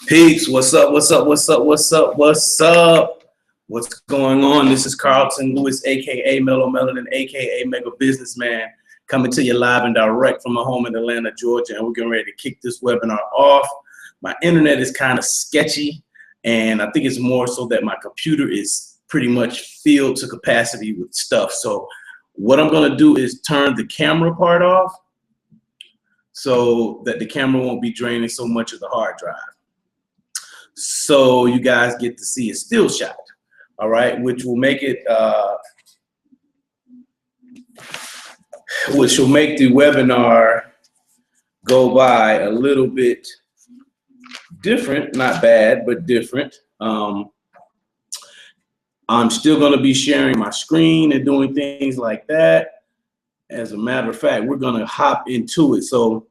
Peeps, what's up, what's up, what's up, what's up, what's up? What's going on? This is Carlton Lewis, a.k.a. Mellow Melanin, a.k.a. Mega Businessman, coming to you live and direct from my home in Atlanta, Georgia, and we're getting ready to kick this webinar off. My internet is kind of sketchy, and I think it's more so that my computer is pretty much filled to capacity with stuff. So what I'm gonna do is turn the camera part off so that the camera won't be draining so much of the hard drive. So you guys get to see a still shot, all right, which will make it, which will make the webinar go by a little bit different, not bad, but different. I'm still going to be sharing my screen and doing things like that. As a matter of fact, we're going to hop into it. So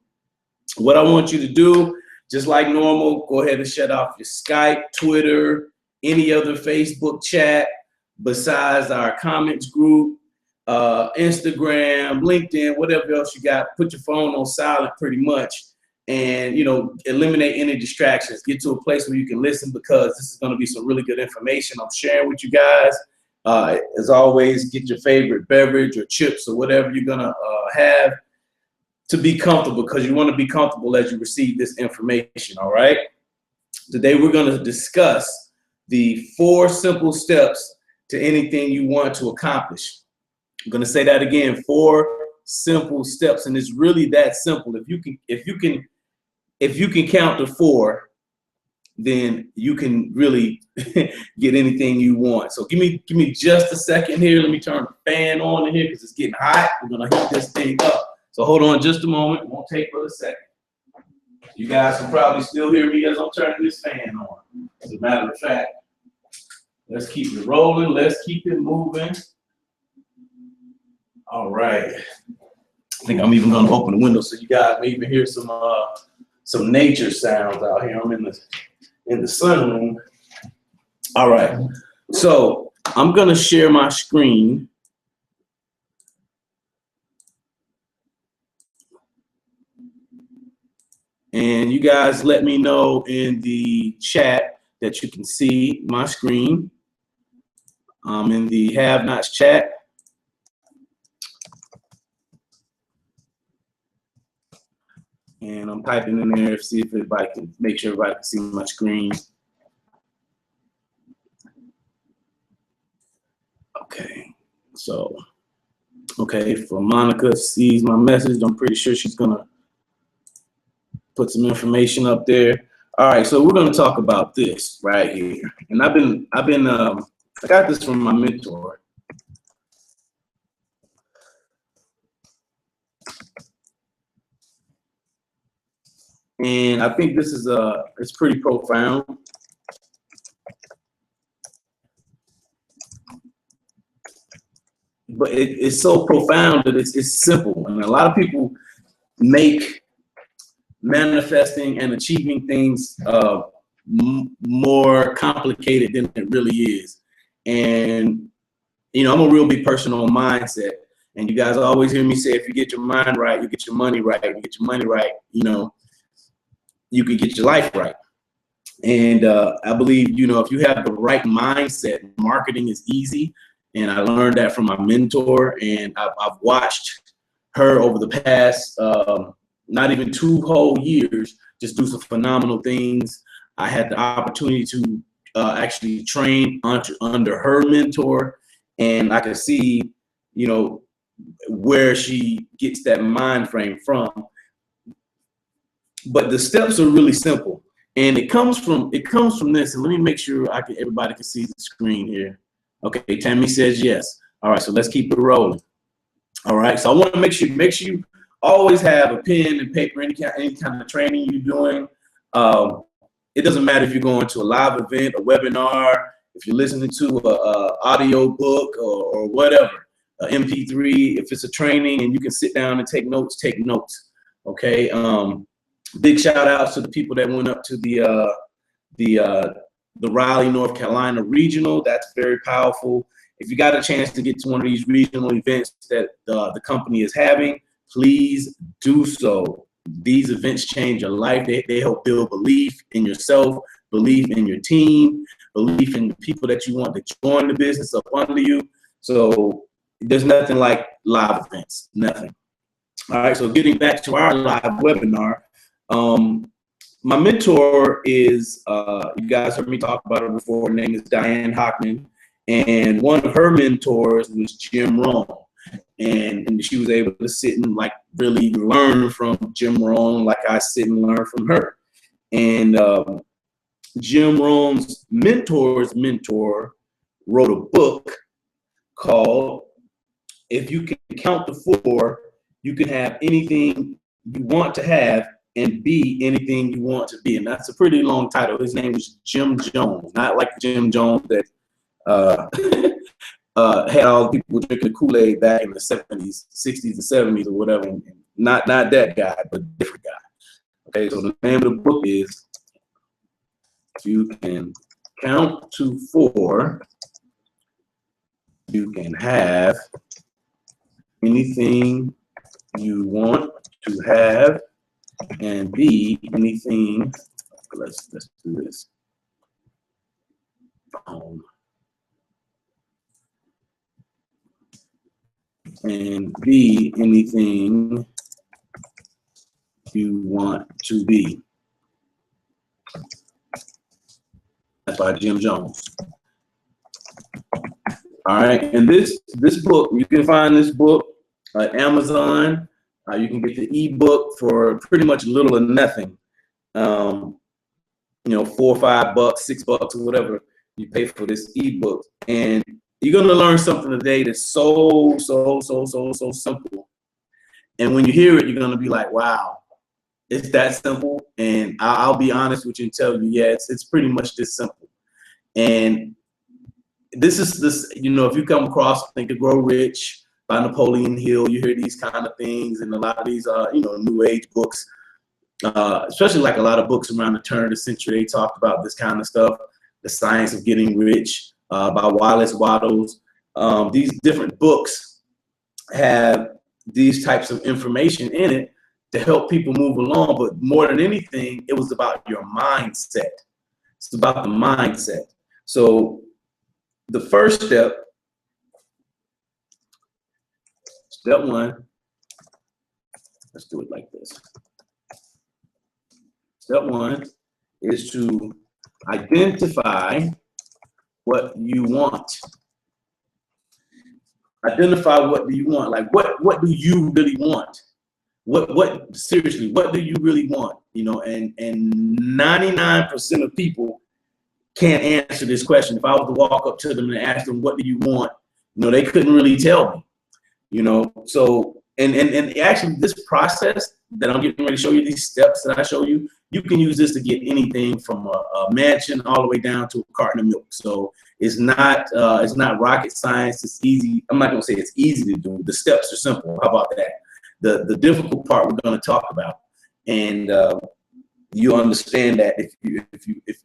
what I want you to do, just like normal, go ahead and shut off your Skype, Twitter, any other Facebook chat besides our comments group, Instagram, LinkedIn, whatever else you got. Put your phone on silent pretty much, and eliminate any distractions. Get to a place where you can listen, because this is going to be some really good information I'm sharing with you guys. As always, get your favorite beverage or chips or whatever you're going to have to be comfortable, because you want to be comfortable as you receive this information, all right? Today we're going to discuss the 4 simple steps to anything you want to accomplish. I'm going to say that again, 4 simple steps, and it's really that simple. If you can count to 4, then you can really get anything you want. So give me just a second here. Let me turn the fan on in here because it's getting hot. We're going to heat this thing up. So hold on just a moment. It won't take but a second. You guys can probably still hear me as I'm turning this fan on. As a matter of fact, let's keep it rolling. Let's keep it moving. All right. I think I'm even going to open the window so you guys may even hear some nature sounds out here. I'm in the sunroom. All right. So I'm going to share my screen. And you guys let me know in the chat that you can see my screen. I'm in the HaveKnot chat. And I'm typing in there to see if everybody can, make sure everybody can see my screen. Okay, so, okay, for Monica sees my message, I'm pretty sure she's gonna put some information up there. All right, so we're going to talk about this right here. And I got this from my mentor. And I think this is it's pretty profound. But it's so profound that it's simple. And a lot of people make manifesting and achieving things more complicated than it really is. And I'm a real big person on mindset, and you guys always hear me say, if you get your mind right, you get your money right. You get your money right, you can get your life right. And I believe, if you have the right mindset, marketing is easy. And I learned that from my mentor, and I've watched her over the past not even 2 whole years, just do some phenomenal things. I had the opportunity to actually train under her mentor, and I could see, where she gets that mind frame from. But the steps are really simple, and it comes from this. And let me make sure everybody can see the screen here. Okay, Tammy says yes. All right, so let's keep it rolling. All right, so I want to make sure you always have a pen and paper, any kind of training you're doing. It doesn't matter if you're going to a live event, a webinar, if you're listening to a audio book or whatever, MP3. If it's a training and you can sit down and take notes, take notes. Okay. Big shout outs to the people that went up to the Raleigh, North Carolina regional. That's very powerful. If you got a chance to get to one of these regional events that the company is having, please do so. These events change your life. They help build belief in yourself, belief in your team, belief in the people that you want to join the business up under you. So there's nothing like live events, nothing. All right, so getting back to our live webinar, my mentor is, you guys heard me talk about her before, her name is Diane Hockman, and one of her mentors was Jim Rohn. And she was able to sit and like really learn from Jim Rohn like I sit and learn from her. And Jim Rohn's mentor's mentor wrote a book called If You Can Count to Four, You Can Have Anything You Want to Have and Be Anything You Want to Be. And that's a pretty long title. His name was Jim Jones, not like Jim Jones that had all the people drinking Kool-Aid back in the 70s, 60s, and 70s or whatever. And not that guy, but a different guy. Okay, so the name of the book is If You Can Count to Four, You Can Have Anything You Want to Have and Be Anything. Let's do this. And be anything you want to be. That's by Jim Jones. All right, and this book, you can find this book at Amazon. You can get the ebook for pretty much little or nothing. You know, $4 or $5, $6 or whatever you pay for this ebook, and you're gonna learn something today that's so simple. And when you hear it, you're gonna be like, wow, it's that simple. And I'll be honest with you and tell you, yeah, it's pretty much this simple. And this, you know, if you come across Think and Grow Rich by Napoleon Hill, you hear these kind of things, and a lot of these, you know, new age books, especially like a lot of books around the turn of the century, they talked about this kind of stuff, The Science of Getting Rich, by Wallace Wattles. These different books have these types of information in it to help people move along, but more than anything, it was about your mindset. It's about the mindset. So the first step, step one, let's do it like this. Step one is to identify what you want. Identify what do you want. Like what do you really want? What seriously, what do you really want? You know, and 99% of people can't answer this question. If I was to walk up to them and ask them, what do you want? You know, they couldn't really tell me, you know. So, and actually this process that I'm getting ready to show you, these steps that I show you, you can use this to get anything from a mansion all the way down to a carton of milk. So it's not rocket science. It's easy. I'm not gonna say it's easy to do. The steps are simple. How about that? The difficult part we're gonna talk about, and you understand that if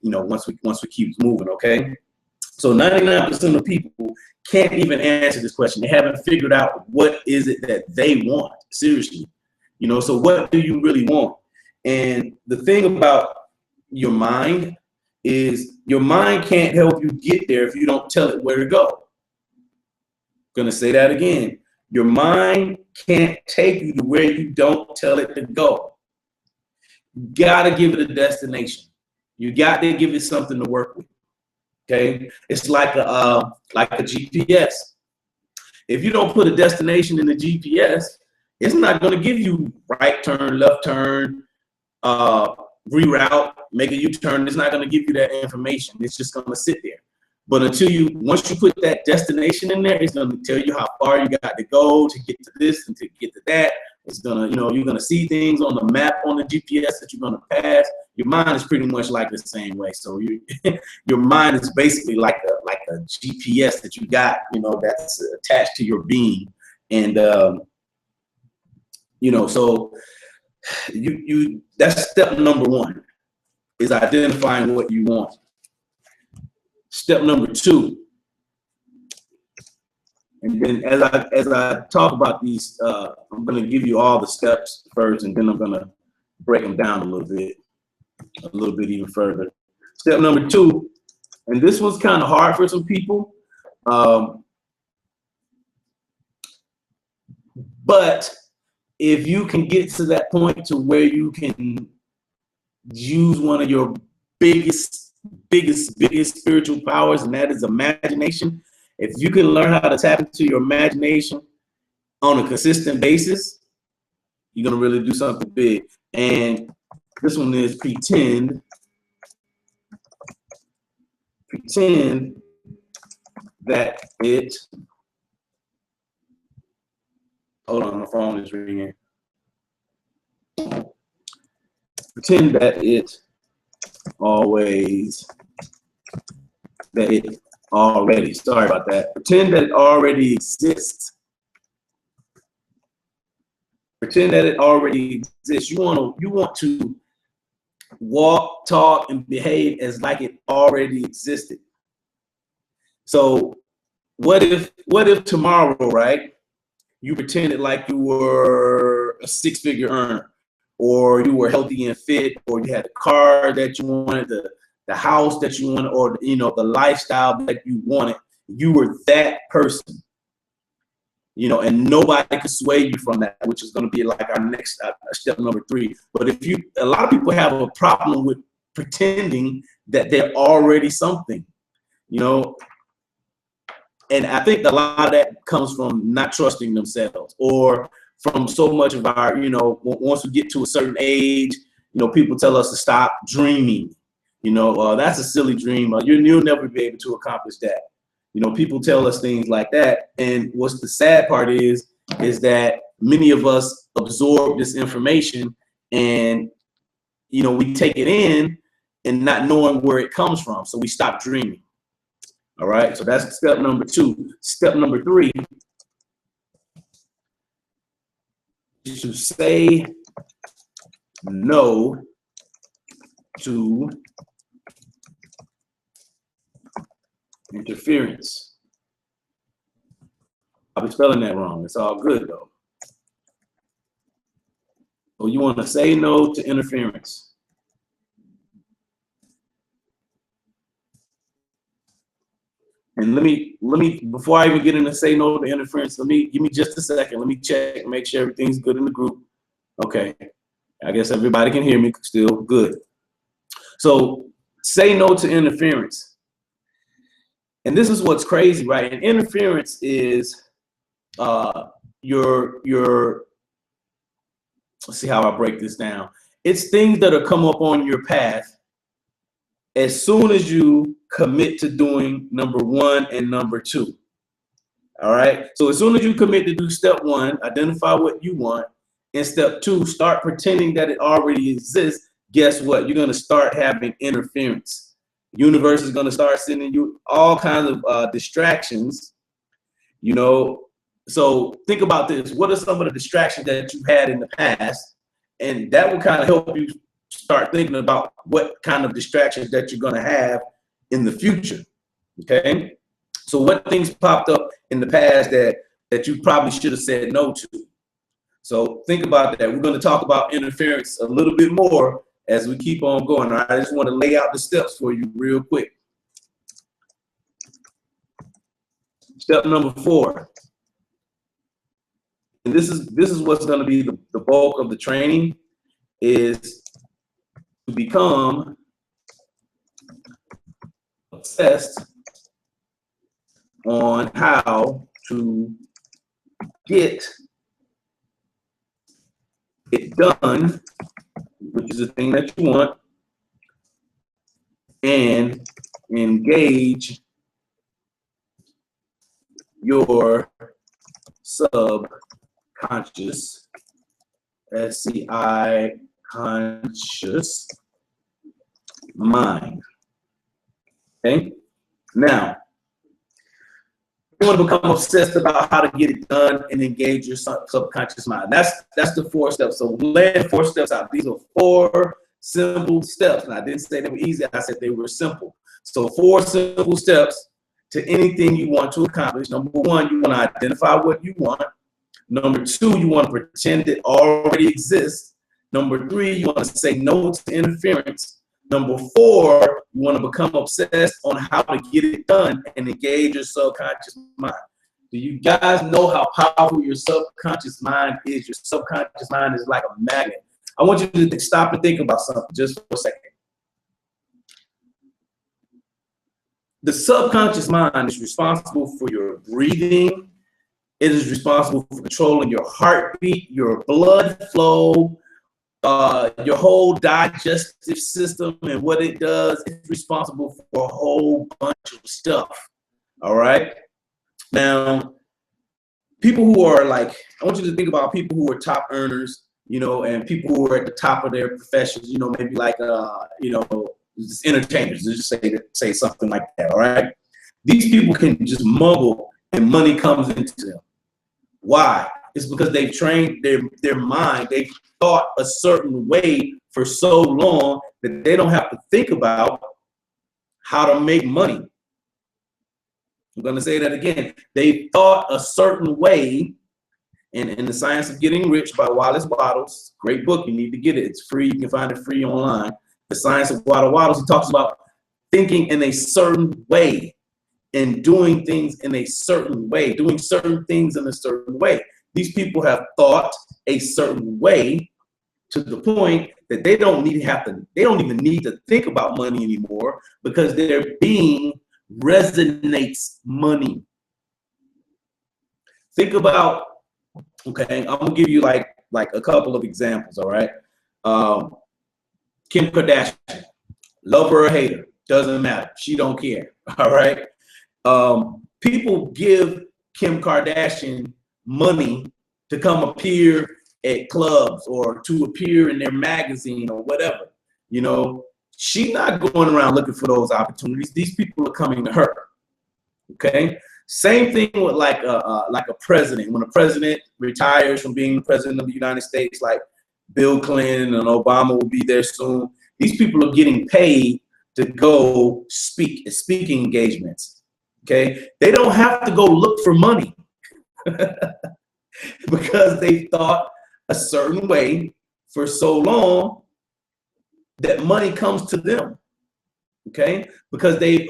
you know, once we keep moving, okay? So 99% of people can't even answer this question. They haven't figured out what is it that they want, seriously. You know, so what do you really want? And the thing about your mind is your mind can't help you get there if you don't tell it where to go. I'm gonna say that again. Your mind can't take you to where you don't tell it to go. You gotta give it a destination. You got to give it something to work with. Okay, it's like a GPS. If you don't put a destination in the GPS, it's not going to give you right turn, left turn, reroute, make a U-turn. It's not going to give you that information. It's just going to sit there. But once you put that destination in there, it's going to tell you how far you got to go to get to this and to get to that. It's gonna, you know, you're gonna see things on the map on the GPS that you're gonna pass. Your mind is pretty much like the same way. So your mind is basically like a GPS that you got, you know, that's attached to your being. And you know, so that's step number one, is identifying what you want. Step number two, and then as I talk about these, I'm going to give you all the steps first, and then I'm going to break them down a little bit even further. Step number 2, and this was kind of hard for some people, but if you can get to that point to where you can use one of your biggest spiritual powers, and that is imagination. If you can learn how to tap into your imagination on a consistent basis, you're gonna really do something big. And this one is pretend that it, hold on, my phone is ringing. Pretend that it already, sorry about that. Pretend that it already exists. Pretend that it already exists. You want to walk, talk, and behave as like it already existed. So what if tomorrow, right, you pretended like you were a 6-figure earner, or you were healthy and fit, or you had the car that you wanted, the house that you wanted, or the lifestyle that you wanted. You were that person, and nobody could sway you from that, which is going to be like our next step number 3. But a lot of people have a problem with pretending that they're already something, and I think a lot of that comes from not trusting themselves, or from so much of our, once we get to a certain age, people tell us to stop dreaming. That's a silly dream. You'll never be able to accomplish that. People tell us things like that. And what's the sad part is that many of us absorb this information, and, we take it in and not knowing where it comes from. So we stop dreaming. All right. So that's step number 2. Step number 3 is to say no to interference. I'll be spelling that wrong. It's all good though. So you want to say no to interference. And let me, before I even get into say no to interference, give me just a second. Let me check, make sure everything's good in the group. Okay. I guess everybody can hear me still. Good. So say no to interference. And this is what's crazy, right? And interference is your let's see how I break this down. It's things that will come up on your path as soon as you commit to doing number 1 and number 2. All right. So as soon as you commit to do step 1, identify what you want, and step 2, start pretending that it already exists. Guess what? You're going to start having interference. The universe is going to start sending you all kinds of distractions, So think about this. What are some of the distractions that you've had in the past? And that will kind of help you start thinking about what kind of distractions that you're going to have in the future. Okay. So what things popped up in the past that you probably should have said no to? So think about that. We're going to talk about interference a little bit more as we keep on going. All right? I just want to lay out the steps for you real quick. Step number 4. And this is what's going to be the bulk of the training, is to become obsessed on how to get it done, which is the thing that you want, and engage your subconscious, SCI, conscious mind. Okay. Now, you want to become obsessed about how to get it done and engage your subconscious mind. That's the 4 steps. So lay 4 steps out. These are 4 simple steps. And I didn't say they were easy. I said they were simple. So 4 simple steps to anything you want to accomplish. Number 1, you want to identify what you want. Number 2, you want to pretend it already exists. Number 3, you want to say no to interference. Number 4, you want to become obsessed on how to get it done and engage your subconscious mind. Do you guys know how powerful your subconscious mind is? Your subconscious mind is like a magnet. I want you to stop and think about something just for a second. The subconscious mind is responsible for your breathing. It is responsible for controlling your heartbeat, your blood flow, your whole digestive system and what it does. It's responsible for a whole bunch of stuff. All right. Now, people who are like, I want you to think about people who are top earners, you know, and people who are at the top of their professions, you know, maybe like, you know, just entertainers, let's just say something like that, all right? These people can just mumble and money comes into them. Why? It's because they've trained their mind. They've thought a certain way for so long that they don't have to think about how to make money. I'm going to say that again. They thought a certain way, and in The Science of Getting Rich by Wallace Wattles, great book, you need to get it. It's free. You can find it free online. The Science of Wattles, he talks about thinking in a certain way and doing things in a certain way, doing certain things in a certain way. These people have thought a certain way to the point that they don't even need to think about money anymore because their being resonates money. Think about, okay, I'm gonna give you like a couple of examples, all right? Kim Kardashian, love her or hate her, doesn't matter. She don't care, all right? People give Kim Kardashian money to come appear at clubs or to appear in their magazine or whatever. You know, she's not going around looking for those opportunities. These people are coming to her, okay? Same thing with like a president. When a president retires from being the president of the United States, like Bill Clinton and Obama will be there soon. These people are getting paid to go speak at speaking engagements, okay? They don't have to go look for money because they thought a certain way for so long that money comes to them, okay? Because they've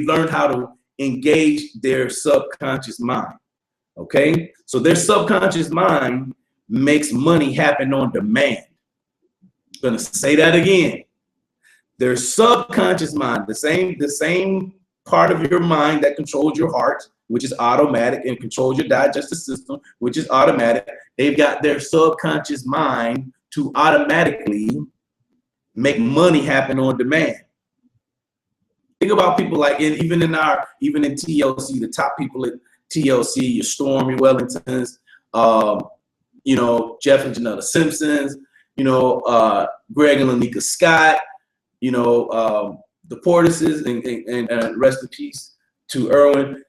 learned how to engage their subconscious mind, okay? So their subconscious mind makes money happen on demand. I'm gonna say that again. Their subconscious mind, the same part of your mind that controls your heart, which is automatic, and controls your digestive system, which is automatic. They've got their subconscious mind to automatically make money happen on demand. Think about people like even in TLC, the top people at TLC, your Stormy Wellingtons, you know, Jeff and Janetta Simpsons, you know, Greg and Lanika Scott, you know, the Portises, and rest in peace to Irwin.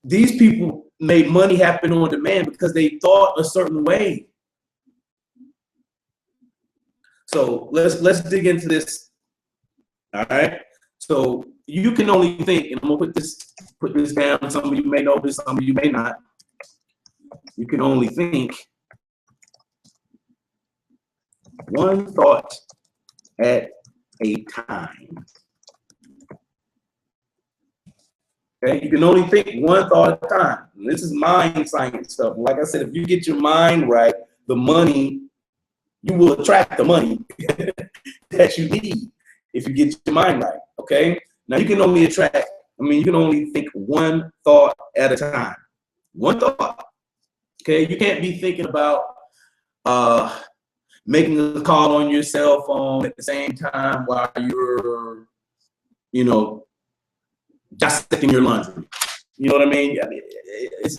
These people made money happen on demand because they thought a certain way. So let's dig into this. All right. So you can only think, and I'm gonna put this down. Some of you may know this, some of you may not. You can only think one thought at a time. Okay, you can only think one thought at a time. And this is mind science stuff. Like I said, if you get your mind right, the money, you will attract the money that you need if you get your mind right. Okay. Now you can only you can only think one thought at a time. One thought. Okay. You can't be thinking about making a call on your cell phone at the same time while you're, you know, dissecting your laundry. You know what I mean?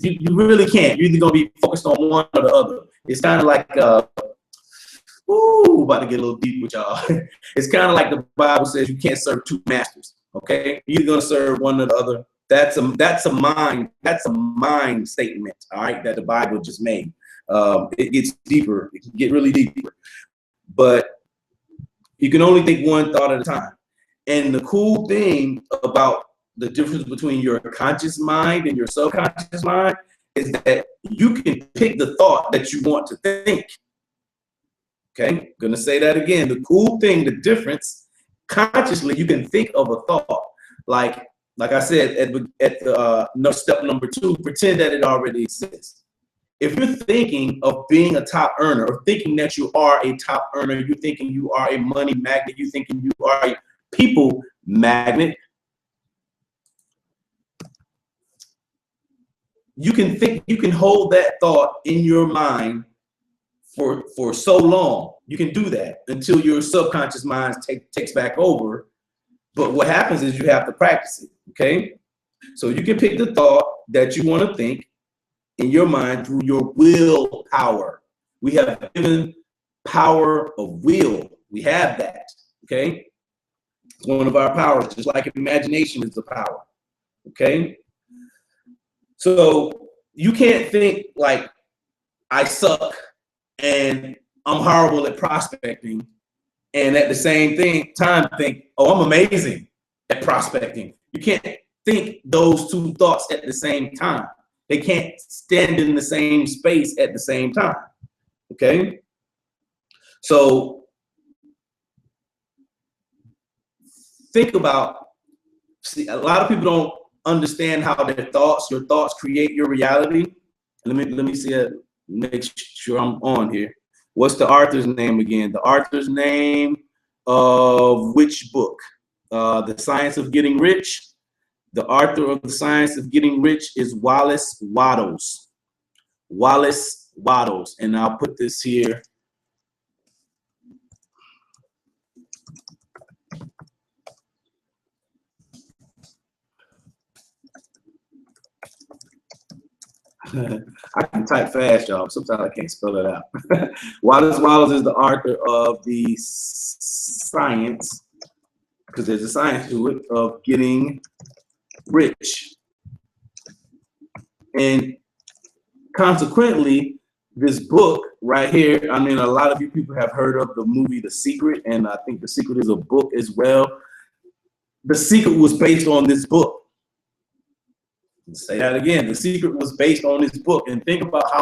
You really can't. You're either gonna be focused on one or the other. It's kind of like, about to get a little deep with y'all. It's kind of like the Bible says you can't serve two masters. Okay, you're gonna serve one or the other. That's a mind statement. All right, that the Bible just made. It gets deeper. It can get really deeper, but you can only think one thought at a time. And the cool thing about the difference between your conscious mind and your subconscious mind is that you can pick the thought that you want to think. Okay, gonna say that again. The cool thing, the difference, consciously, you can think of a thought. Like I said at the step number 2, pretend that it already exists. If you're thinking of being a top earner, or thinking that you are a top earner, you're thinking you are a money magnet, you're thinking you are a people magnet, you can hold that thought in your mind for so long. You can do that until your subconscious mind takes back over. But what happens is you have to practice it, okay? So you can pick the thought that you want to think in your mind through your willpower. We have given power of will. We have that, okay? It's one of our powers, just like imagination is a power, okay? So you can't think like, I suck and I'm horrible at prospecting, and at the same time think, oh, I'm amazing at prospecting. You can't think those two thoughts at the same time. They can't stand in the same space at the same time, okay? So think about, see, a lot of people don't understand how your thoughts create your reality. Let me see it, make sure I'm on here. What's the author's name again? The author's name of which book? The Science of Getting Rich. The author of The Science of Getting Rich is Wallace Wattles. Wallace Wattles. And I'll put this here. I can type fast, y'all. Sometimes I can't spell it out. Wallace Wattles is the author of The Science, because there's a science to it, of getting rich. And consequently, this book right here, I mean, a lot of you people have heard of the movie The Secret, and I think The Secret is a book as well. The Secret was based on this book. Say that again. The Secret was based on this book, and think about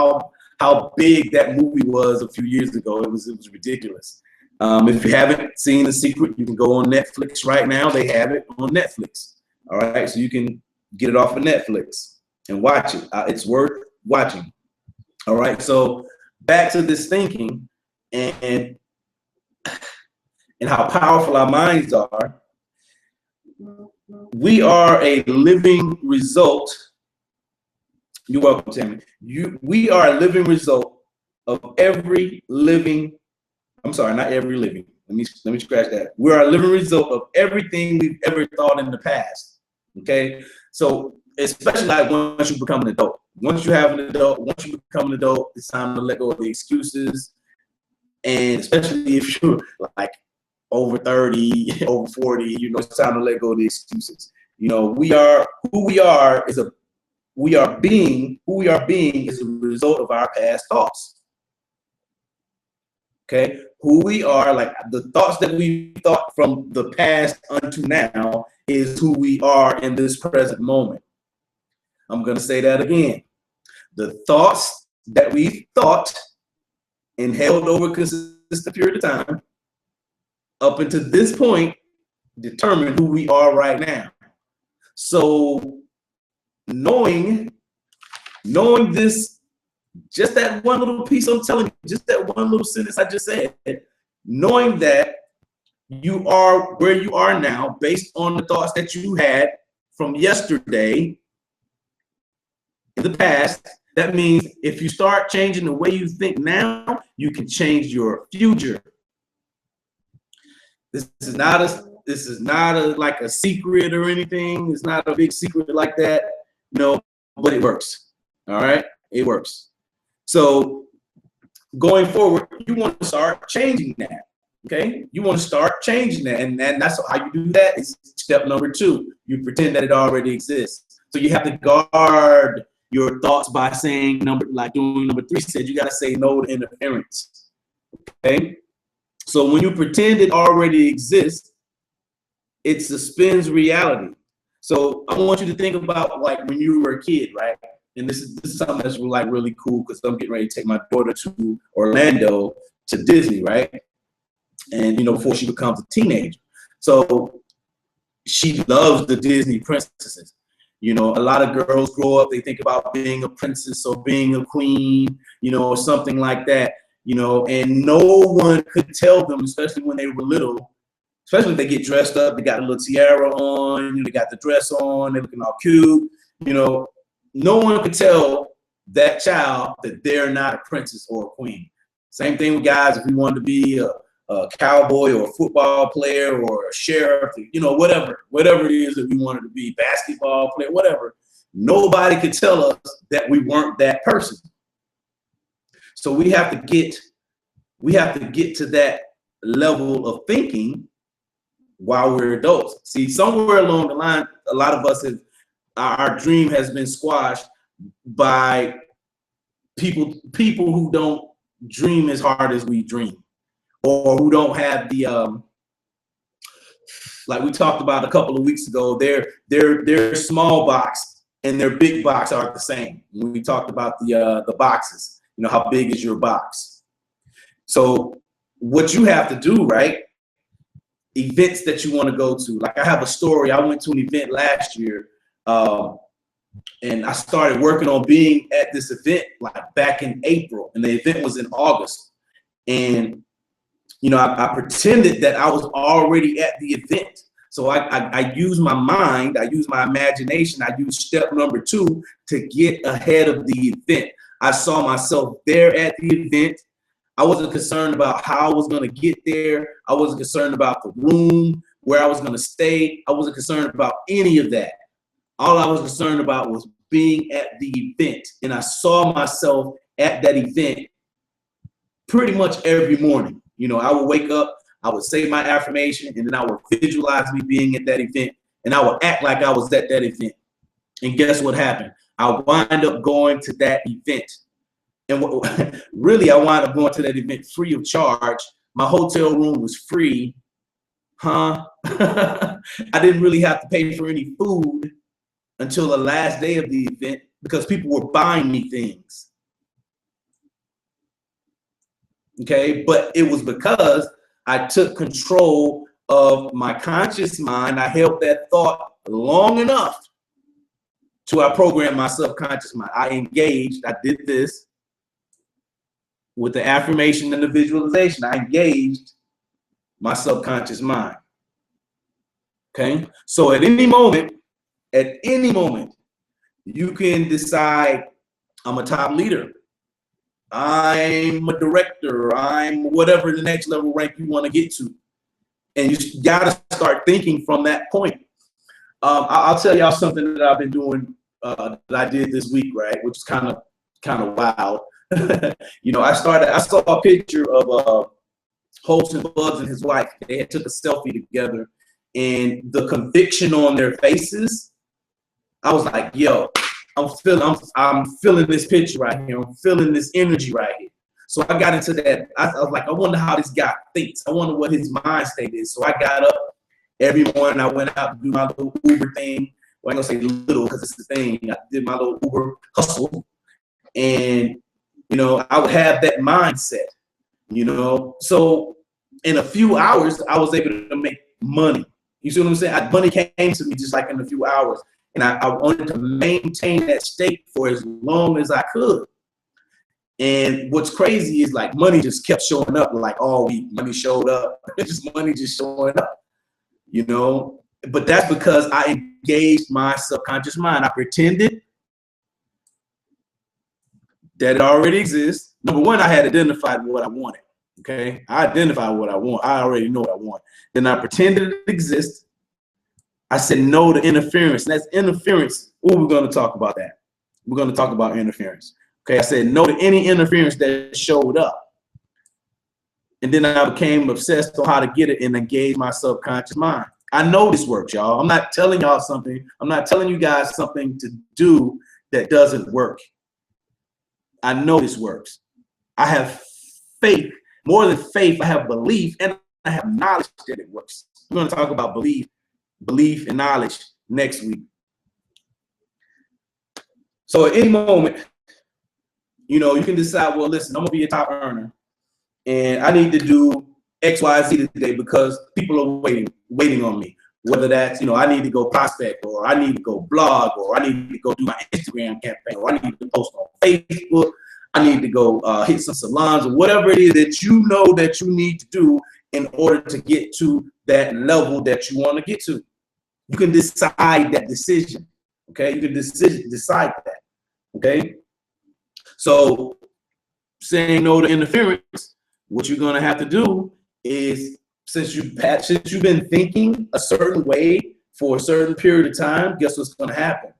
how big that movie was a few years ago. It was ridiculous. If you haven't seen The Secret, you can go on Netflix right now. They have it on Netflix. All right, so you can get it off of Netflix and watch it. It's worth watching. All right, so back to this thinking and how powerful our minds are. We are a living result. You're welcome, Tammy. We are a living result of every living. I'm sorry, not every living. Let me scratch that. We're a living result of everything we've ever thought in the past. Okay, so especially like once you become an adult. Once you become an adult, it's time to let go of the excuses, and especially if you're like over 30, over 40, you know, it's time to let go of the excuses. You know, who we are is a result of our past thoughts. Okay, who we are, like the thoughts that we thought from the past unto now, is who we are in this present moment. I'm going to say that again. The thoughts that we thought and held over a consistent period of time up until this point determine who we are right now. So knowing this, just that one little piece I'm telling you, just that one little sentence I just said, knowing that you are where you are now based on the thoughts that you had from yesterday in the past, that means if you start changing the way you think now, you can change your future. This is not like a secret or anything. It's not a big secret like that. No, but it works. All right, it works. So going forward, you want to start changing that. Okay, you want to start changing that, and that's how you do that. Is step number 2. You pretend that it already exists. So you have to guard your thoughts by saying doing number 3 said, you got to say no to interference. Okay. So when you pretend it already exists, it suspends reality. So I want you to think about like when you were a kid, right? And this is something that's like really cool, because I'm getting ready to take my daughter to Orlando to Disney, right? And, you know, before she becomes a teenager. So she loves the Disney princesses. You know, a lot of girls grow up, they think about being a princess or being a queen, you know, or something like that, you know, and no one could tell them, especially when they were little, especially if they get dressed up, they got a little tiara on, they got the dress on, they're looking all cute, you know, no one could tell that child that they're not a princess or a queen. Same thing with guys, if we wanted to be a cowboy or a football player or a sheriff, you know, whatever it is that we wanted to be, basketball player, whatever. Nobody could tell us that we weren't that person. So we have to get to that level of thinking while we're adults. See, somewhere along the line, a lot of us have, our dream has been squashed by people who don't dream as hard as we dream, or who don't have the like we talked about a couple of weeks ago, their small box and their big box aren't the same. When we talked about the boxes, you know, how big is your box? So what you have to do, right? Events that you want to go to. Like I have a story. I went to an event last year, and I started working on being at this event like back in April, and the event was in August. And you know, I pretended that I was already at the event. So I use my mind, I use my imagination, I use step number 2 to get ahead of the event. I saw myself there at the event. I wasn't concerned about how I was going to get there. I wasn't concerned about the room, where I was going to stay. I wasn't concerned about any of that. All I was concerned about was being at the event. And I saw myself at that event pretty much every morning. You know, I would wake up, I would say my affirmation, and then I would visualize me being at that event, and I would act like I was at that event. And guess what happened? I wind up going to that event. And really, I wound up going to that event free of charge. My hotel room was free. I didn't really have to pay for any food until the last day of the event because people were buying me things. Okay, but it was because I took control of my conscious mind. I held that thought long enough to I programmed my subconscious mind. I engaged, I did this with the affirmation and the visualization. I engaged my subconscious mind. Okay, so at any moment, you can decide I'm a top leader. I'm a director, I'm whatever the next level rank you want to get to. And you got to start thinking from that point. I'll tell y'all something that I've been doing that I did this week, right? Which is kind of wild. You know, I saw a picture of Hopes and Bugs and his wife. They had took a selfie together, and the conviction on their faces, I was like, yo, I'm feeling this picture right here. I'm feeling this energy right here. So I got into that. I was like, I wonder how this guy thinks. I wonder what his mind state is. So I got up every morning. I went out to do my little Uber thing. Well, I'm gonna say little because it's the thing. I did my little Uber hustle, and you know, I would have that mindset. You know, so in a few hours, I was able to make money. You see what I'm saying? Money came to me just like in a few hours. And I wanted to maintain that state for as long as I could. And what's crazy is like money just kept showing up like all week. Money showed up. Money just showing up, you know? But that's because I engaged my subconscious mind. I pretended that it already exists. Number one, I had identified what I wanted, okay? I identified what I want. I already know what I want. Then I pretended it exists. I said no to interference. And that's interference. Oh, we're going to talk about that. We're going to talk about interference. Okay, I said no to any interference that showed up. And then I became obsessed on how to get it and engage my subconscious mind. I know this works, y'all. I'm not telling y'all something. I'm not telling you guys something to do that doesn't work. I know this works. I have faith. More than faith, I have belief, and I have knowledge that it works. We're going to talk about belief and knowledge next week. So at any moment, you know, you can decide, well, listen, I'm gonna be a top earner. and I need to do X, Y, Z today because people are waiting on me. Whether that's, you know, I need to go prospect, or I need to go blog, or I need to go do my Instagram campaign, or I need to post on Facebook, I need to go hit some salons, or whatever it is that you know that you need to do in order to get to that level that you want to get to. You can decide that decision, okay? You can decide that, okay? So saying no to interference, what you're gonna have to do is, since you've been thinking a certain way for a certain period of time, guess what's gonna happen?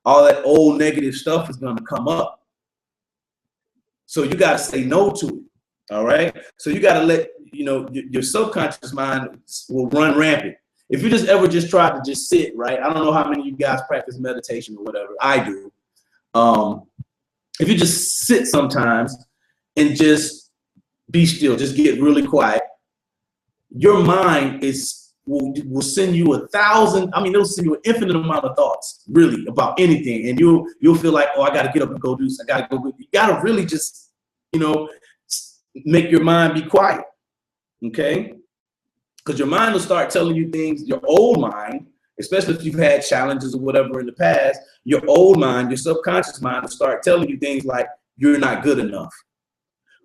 All that old negative stuff is gonna come up. So you gotta say no to it, all right? So you gotta let, you know, your subconscious mind will run rampant. If you just try to just sit, right? I don't know how many of you guys practice meditation or whatever. I do. If you just sit sometimes and just be still, just get really quiet, your mind will send you 1,000. I mean, it'll send you an infinite amount of thoughts, really, about anything, and you'll feel like, oh, I got to get up and go do this. I got to go. You got to really just, you know, make your mind be quiet, okay? Because your mind will start telling you things. Your old mind, especially if you've had challenges or whatever in the past, your old mind, your subconscious mind, will start telling you things like you're not good enough,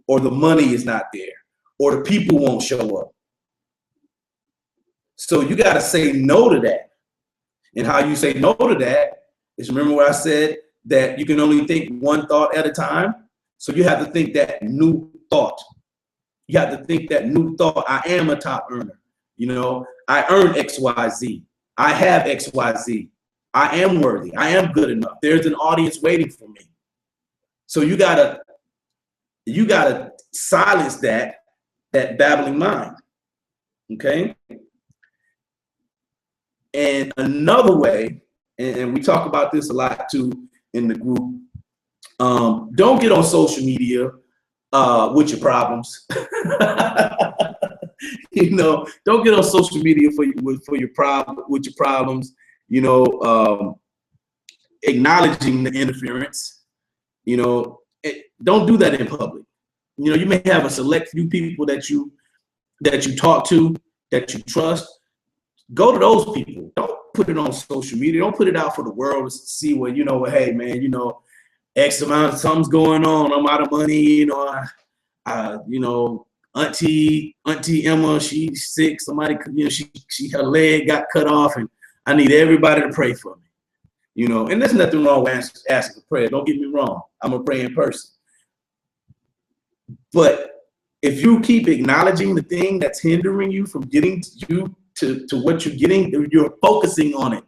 or the money is not there, or the people won't show up. So you got to say no to that. And how you say no to that is, remember what I said, that you can only think one thought at a time. So you have to think that new thought. You have to think that new thought. I am a top earner. You know, I earn X, Y, Z. I have X, Y, Z. I am worthy. I am good enough. There's an audience waiting for me. So you gotta silence that babbling mind. Okay. And another way, and we talk about this a lot too in the group, don't get on social media with your problems. You know, don't get on social media with your problems. You know, acknowledging the interference. You know, don't do that in public. You know, you may have a select few people that you talk to, that you trust. Go to those people. Don't put it on social media. Don't put it out for the world to see what, you know, hey man, you know, X amount, something's going on. I'm out of money. You know, you know, Auntie Emma, she's sick. Somebody, you know, she her leg got cut off, and I need everybody to pray for me. You know, and there's nothing wrong with asking for prayer. Don't get me wrong. I'm a praying person. But if you keep acknowledging the thing that's hindering you from getting you to what you're getting, you're focusing on it.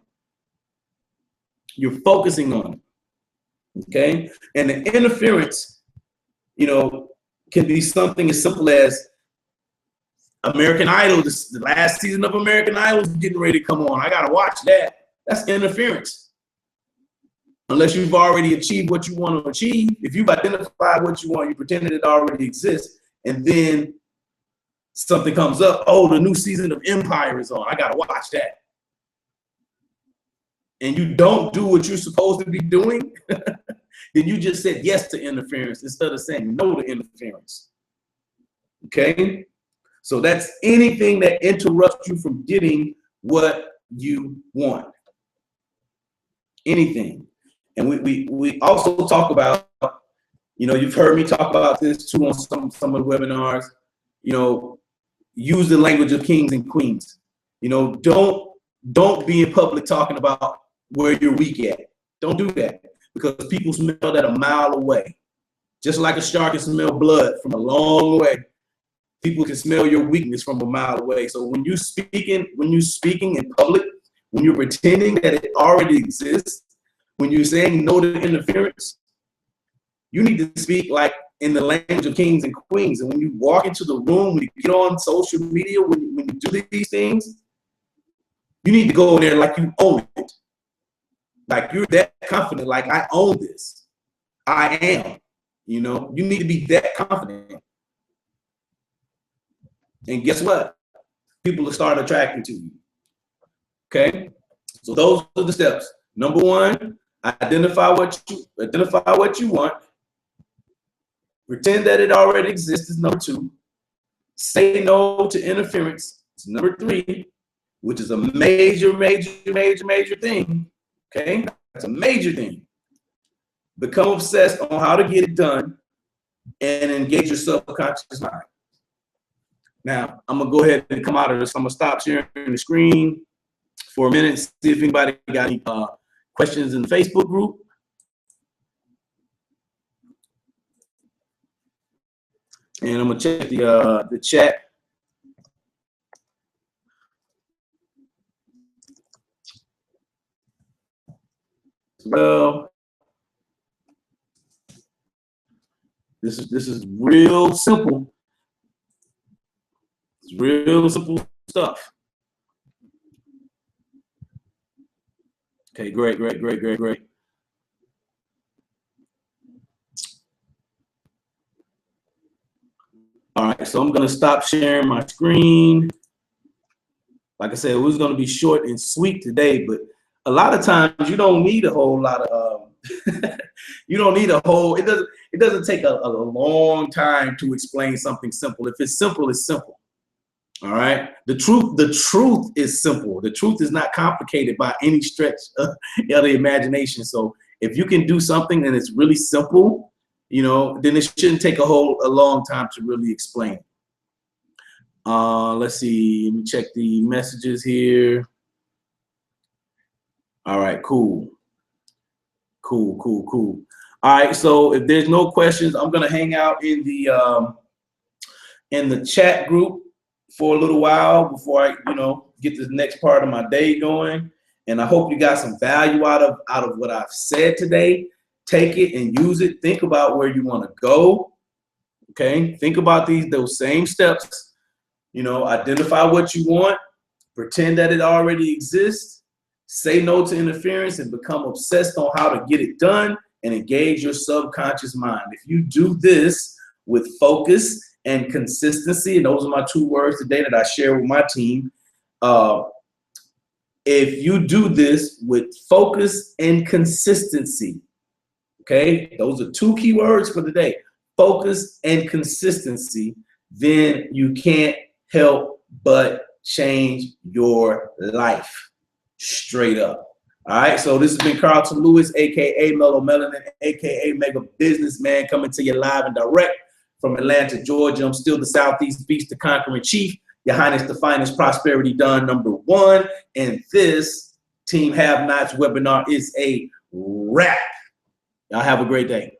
You're focusing on it. Okay? And the interference, you know, can be something as simple as American Idol. The last season of American Idol is getting ready to come on. I gotta watch that. That's interference. Unless you've already achieved what you want to achieve. If you've identified what you want, you pretended it already exists, and then something comes up, oh, the new season of Empire is on, I gotta watch that. And you don't do what you're supposed to be doing, then you just said yes to interference instead of saying no to interference. Okay? So that's anything that interrupts you from getting what you want. Anything. And we also talk about, you know, you've heard me talk about this too on some of the webinars, you know, use the language of kings and queens. You know, don't be in public talking about where you're weak at. Don't do that, because people smell that a mile away. Just like a shark can smell blood from a long way, people can smell your weakness from a mile away. So when you're speaking in public, when you're pretending that it already exists, when you're saying no to interference, you need to speak like in the language of kings and queens. And when you walk into the room, when you get on social media, when you do these things, you need to go in there like you own it. Like you're that confident, like I own this. I am. You know, you need to be that confident. And guess what? People will start attracting to you. Okay? So those are the steps. Number one, identify what you want. Pretend that it already exists is number two. Say no to interference. It's number 3, which is a major thing. Okay, that's a major thing. Become obsessed on how to get it done and engage your subconscious mind. Now, I'm gonna go ahead and come out of this. I'm gonna stop sharing the screen for a minute, see if anybody got any questions in the Facebook group. And I'm gonna check the chat. Well, this is real simple. It's real simple stuff. Okay, great. All right, so I'm gonna stop sharing my screen. Like I said, it was gonna be short and sweet today, but a lot of times you don't need a whole lot of you don't need a whole, it doesn't take a long time to explain something simple. If it's simple, it's simple. All right. The truth is simple. The truth is not complicated by any stretch of the imagination. So if you can do something and it's really simple, you know, then it shouldn't take a long time to really explain. Let's see. Let me check the messages here. All right, cool. All right, so if there's no questions, I'm gonna hang out in the chat group for a little while before I, get this next part of my day going. And I hope you got some value out of what I've said today. Take it and use it. Think about where you want to go. Okay, think about those same steps. Identify what you want. Pretend that it already exists. Say no to interference and become obsessed on how to get it done and engage your subconscious mind. If you do this with focus and consistency, and those are my 2 words today that I share with my team. If you do this with focus and consistency, okay, those are 2 key words for today, focus and consistency, then you can't help but change your life straight up. All right, so this has been Carlton Lewis, aka Mellow Melanin, aka Mega Businessman, coming to you live and direct from Atlanta, Georgia. I'm still the Southeast Beast, the Conquering Chief, Your Highness, the Finest Prosperity Done #1. And this Team HaveKnot's webinar is a wrap. Y'all have a great day.